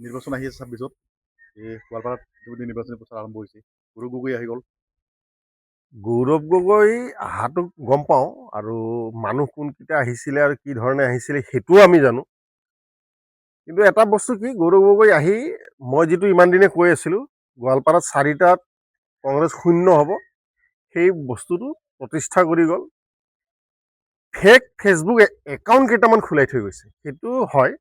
নিৰ্বাচন আহি আছে 26ত। এই গোৱালপাৰাত ইতিমধ্যে নিৰ্বাচনী প্ৰচাৰ আৰম্ভ হৈছে। গৌৰৱ গগৈ আহি গ'ল। গৌৰৱ গগৈ অহাটো গম পাওঁ, আৰু মানুহ কোনকেইটা আহিছিলে আৰু কি ধৰণে আহিছিলে সেইটোও আমি জানো। কিন্তু এটা বস্তু কি, গৌৰৱ গগৈ আহি মই যিটো ইমান দিনে কৈ আছিলোঁ গোৱালপাৰাত 4টাত কংগ্ৰেছ শূন্য হ'ব, সেই বস্তুটো প্ৰতিষ্ঠা কৰি গ'ল। ফেক ফেচবুক একাউণ্ট কেইটামান খোলাই থৈ গৈছে, সেইটো হয়।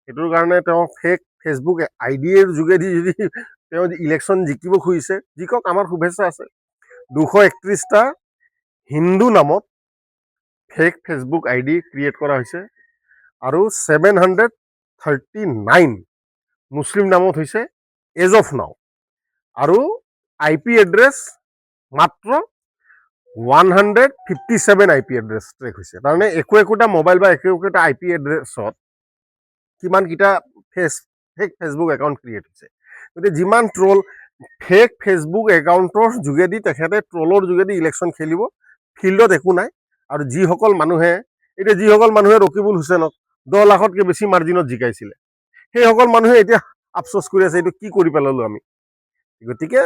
সেইটোৰ কাৰণে তেওঁ ফেক ফেচবুক আইডিৰ যোগেদি যদি তেওঁ ইলেকশ্যন জিকিব খুজিছে, জিকক, আমাৰ শুভেচ্ছা আছে। 231টা হিন্দু নামত ফেক ফেচবুক আইডি ক্ৰিয়েট কৰা হৈছে, আৰু 739 মুছলিম নামত হৈছে এজ অফ নাও, আৰু IP এড্ৰেছ মাত্ৰ 157 IP এড্ৰেছ ট্ৰেক হৈছে। তাৰমানে একোটা মোবাইল বা একোটা IP এড্ৰেছত কিমানকেইটা ফেক ফেচবুক একাউণ্ট ক্ৰিয়েট হৈছে। গতিকে যিমান ট্ৰল ফেক ফেচবুক একাউণ্টৰ যোগেদি তেখেতে ট্ৰলৰ যোগেদি ইলেকশ্যন খেলিব, ফিল্ডত একো নাই। আৰু যিসকল মানুহে ৰকিবুল হুছেইনক 10 লাখতকৈ বেছি মাৰ্জিনত জিকাইছিলে, সেইসকল মানুহে এতিয়া আফচোচ কৰি আছে, এইটো কি কৰি পেলালো আমি। গতিকে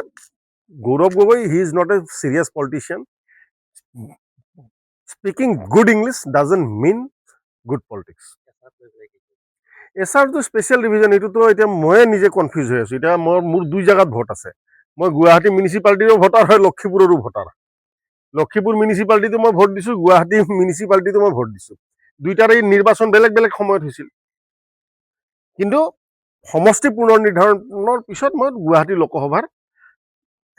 Gaurav Gogoi, he is not a serious politician. Speaking good English doesn't mean good politics. এছাৰটো স্পেচিয়েল ডিভিজন, এইটোতো এতিয়া ময়ে নিজে কনফিউজ হৈ আছোঁ। এতিয়া মোৰ 2 জেগাত ভোট আছে। মই গুৱাহাটী মিউনিচিপালিটিৰো ভোটাৰ হয়, লক্ষীপুৰৰো ভোটাৰ। লক্ষীপুৰ মিউনিচিপালিটিটো মই ভোট দিছোঁ, গুৱাহাটী মিউনিচিপালিটিটো মই ভোট দিছোঁ। দুইটাৰে নিৰ্বাচন বেলেগ বেলেগ সময়ত হৈছিল, কিন্তু সমষ্টি পুনৰ নিৰ্ধাৰণৰ পিছত মই গুৱাহাটী লোকসভাৰ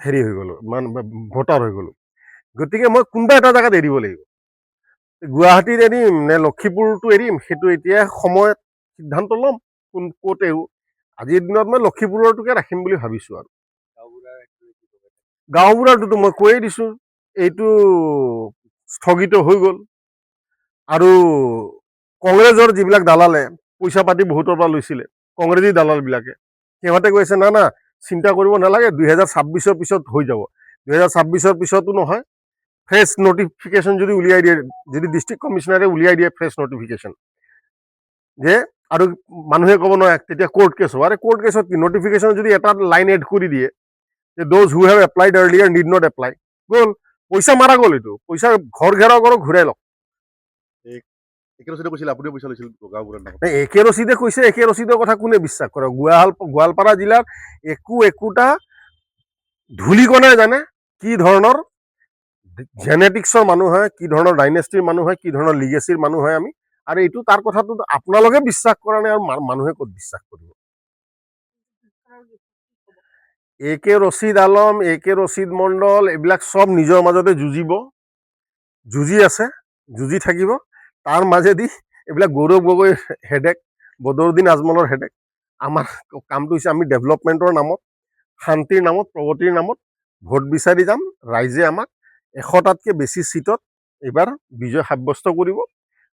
হৈ গ'লোঁ, মানে ভোটাৰ হৈ গ'লোঁ। গতিকে মই কোনোবা এটা জেগাত এৰিব লাগিব। গুৱাহাটীত এৰিম নে লক্ষীপুৰটো এৰিম, সেইটো এতিয়া সময়ত সিদ্ধান্ত ল'ম ক'ত এৰো। আজিৰ দিনত মই লক্ষীপুৰটোকে ৰাখিম বুলি ভাবিছোঁ। আৰু গাঁওবুঢ়াটোতো মই কৈয়ে দিছোঁ, এইটো স্থগিত হৈ গ'ল। আৰু কংগ্ৰেছৰ যিবিলাক দালালে পইচা পাতি বহুতৰ পৰা লৈছিলে, কংগ্ৰেছী দালালবিলাকে, সিহঁতে কৈছে না না চিন্তা কৰিব নালাগে, 2026 পিছত হৈ যাব। 2026 পিছতো নহয়, ফ্ৰেছ নটিফিকেশ্যন যদি উলিয়াই দিয়ে, যদি ডিষ্ট্ৰিক্ট কমিশ্যনাৰে উলিয়াই দিয়ে ফ্ৰেছ নটিফিকেশ্যন, যে আৰু মানুহে ক'ব নহয় তেতিয়া কোৰ্ট কেছ হ'ব। আৰে কোৰ্ট কেছত কি, নটিফিকেশ্যন যদি এটা লাইন এড কৰি দিয়ে যে those who have applied earlier need not apply, গ'ল, পইচা মাৰা গ'ল। এইটো পইচা ঘৰ ঘেৰাও কৰক, ঘূৰাই লওক। একে ৰচিদে কৈছিল, আপুনিও পইচা লৈছিল গাঁওবুঢ়াৰ নামত। একে ৰচিদে কৈছে, একে ৰচিদৰ কথা কোনে বিশ্বাস কৰে? গোৱালপাৰা জিলাৰ একোটা ধূলিকণাই জানে কি ধৰণৰ জেনেটিক্সৰ মানুহ হয়, কি ধৰণৰ ডাইনেষ্টিৰ মানুহ হয়, কি ধৰণৰ লিগেচিৰ মানুহ হয় আমি। আৰু এইটো তাৰ কথাটো আপোনালোকে বিশ্বাস কৰা নাই, আৰু মানুহে ক'ত বিশ্বাস কৰিব? AK ৰচিদ আলম, AK ৰচিদ মণ্ডল, এইবিলাক চব নিজৰ মাজতে যুঁজি আছে, যুঁজি থাকিব। তাৰ মাজেদি এইবিলাক গৌৰৱ গগৈৰ হেডেক, বদৰুদ্দিন আজমলৰ হেডেক। আমাৰ কামটো হৈছে আমি ডেভেলপমেণ্টৰ নামত, শান্তিৰ নামত, প্ৰগতিৰ নামত ভোট বিচাৰি যাম। ৰাইজে আমাক 100টাতকৈ বেছি চিটত এইবাৰ বিজয় সাব্যস্ত কৰিব।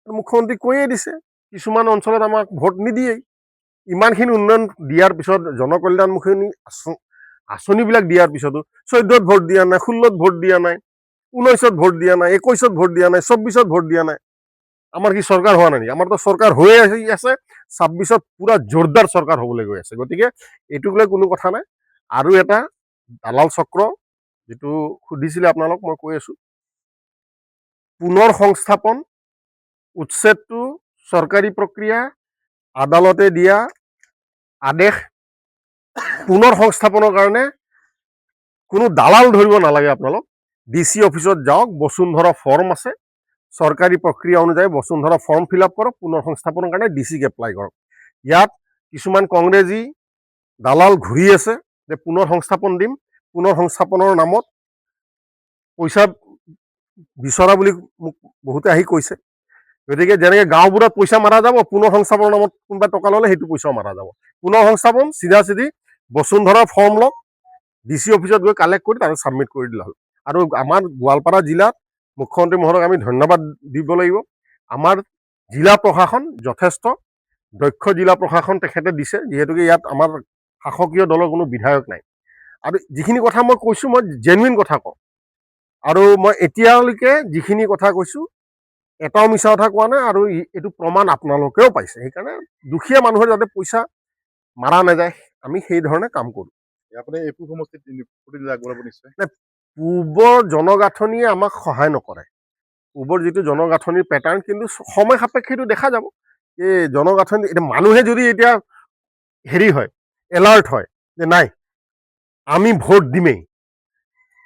মুখ্যমন্ত্ৰী কৈয়ে দিছে, কিছুমান অঞ্চলত আমাক ভোট নিদিয়েই। ইমানখিনি উন্নয়ন দিয়াৰ পিছত, জনকল্যাণমুখী আঁচনিবিলাক দিয়াৰ পিছতো 14ত ভোট দিয়া নাই, 16ত ভোট দিয়া নাই, 19ত ভোট দিয়া নাই, 21ত ভোট দিয়া নাই, 24ত ভোট দিয়া নাই। আমাৰ কি চৰকাৰ হোৱা নাই নেকি? আমাৰতো চৰকাৰ হৈয়ে আছে, 26ত পুৰা জোৰদাৰ চৰকাৰ হ'বলৈ গৈ আছে। গতিকে এইটোক লৈ কোনো কথা নাই। আৰু এটা দালাল চক্ৰ, যিটো সুধিছিলে আপোনালোক, মই কৈ আছোঁ, পুনৰ সংস্থাপন, উচ্ছেদটো চৰকাৰী প্ৰক্ৰিয়া, আদালতে দিয়া আদেশ। পুনৰ সংস্থাপনৰ কাৰণে কোনো দালাল ধৰিব নালাগে। আপোনালোক DC অফিচত যাওক, বসুন্ধৰা ফৰ্ম আছে, চৰকাৰী প্ৰক্ৰিয়া অনুযায়ী বসুন্ধৰা ফৰ্ম ফিল আপ কৰক, পুনৰ সংস্থাপনৰ কাৰণে DCক এপ্লাই কৰক। ইয়াত কিছুমান কংগ্ৰেছী দালাল ঘূৰি আছে যে পুনৰ সংস্থাপন দিম, পুনৰ সংস্থাপনৰ নামত পইচা বিচৰা বুলি মোক বহুতে আহি কৈছে। গতিকে যেনেকৈ গাঁওবোৰত পইচা মাৰা যাব, পুনৰ সংস্থাপনৰ নামত কোনোবা টকা ল'লে সেইটো পইচাও মাৰা যাব। পুনৰ সংস্থাপন চিধা চিধি বসুন্ধৰা ফৰ্ম লওক, DC অফিচত গৈ কালেক্ট কৰি তাতে ছাবমিট কৰি দিলে হ'ল। আৰু আমাৰ গোৱালপাৰা জিলাত মুখ্যমন্ত্ৰী মহোদয়ক আমি ধন্যবাদ দিব লাগিব। আমাৰ জিলা প্ৰশাসন যথেষ্ট দক্ষ জিলা প্ৰশাসন তেখেতে দিছে, যিহেতুকে ইয়াত আমাৰ শাসকীয় দলৰ কোনো বিধায়ক নাই। আৰু যিখিনি কথা মই কৈছোঁ, মই জেনুইন কথা কওঁ। আৰু মই এতিয়ালৈকে যিখিনি কথা কৈছোঁ, এটাও মিছা কথা কোৱা নাই। আৰু এইটো প্ৰমাণ আপোনালোকেও পাইছে। সেইকাৰণে দুখীয়া মানুহৰ যাতে পইচা মাৰা নাযায়, আমি সেই ধৰণে কাম কৰোঁ। আপুনি এই পূব সমষ্টিত প্ৰতিনিধি আগবঢ়াব নিশ্চয়। পূবৰ জনগাঁথনিয়ে আমাক সহায় নকৰে। পূবৰ যিটো জনগাঁথনিৰ পেটাৰ্ণ, কিন্তু সময় সাপেক্ষে এইটো দেখা যাব। এই জনগাঁথনি এতিয়া মানুহে যদি এতিয়া হেৰি হয়, এলাৰ্ট হয় যে নাই আমি ভোট দিমেই,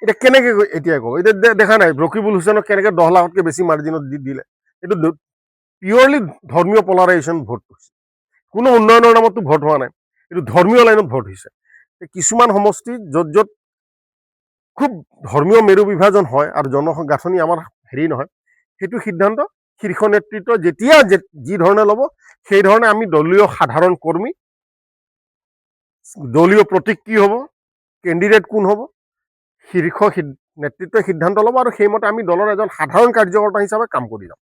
এতিয়া কেনেকে এতিয়া কওঁ, এতিয়া দেখা নাই ৰকিবুল হুছেইনক কেনেকে 10 লাখতকৈ বেছি মাৰ্জিনত দিলে। এইটো পিয়ৰলি ধৰ্মীয় পলাৰাইজেশ্যন ভোট হৈছে, কোনো উন্নয়নৰ নামতো ভোট হোৱা নাই, এইটো ধৰ্মীয় লাইনত ভোট হৈছে। কিছুমান সমষ্টি য'ত য'ত খুব ধৰ্মীয় মেৰু বিভাজন হয় আৰু জনগাঁথনি আমাৰ হেৰি নহয়, সেইটো সিদ্ধান্ত শীৰ্ষ নেতৃত্ব যেতিয়া যি ধৰণে ল'ব, সেই ধৰণে আমি দলীয় সাধাৰণ কৰ্মী, দলীয় প্ৰতীক কি হ'ব, কেণ্ডিডেট কোন হ'ব, শীৰ্ষ নেতৃত্বই সিদ্ধান্ত ল'ব আৰু সেইমতে আমি দলৰ এজন সাধাৰণ কাৰ্যকৰ্তা হিচাপে কাম কৰি যাম।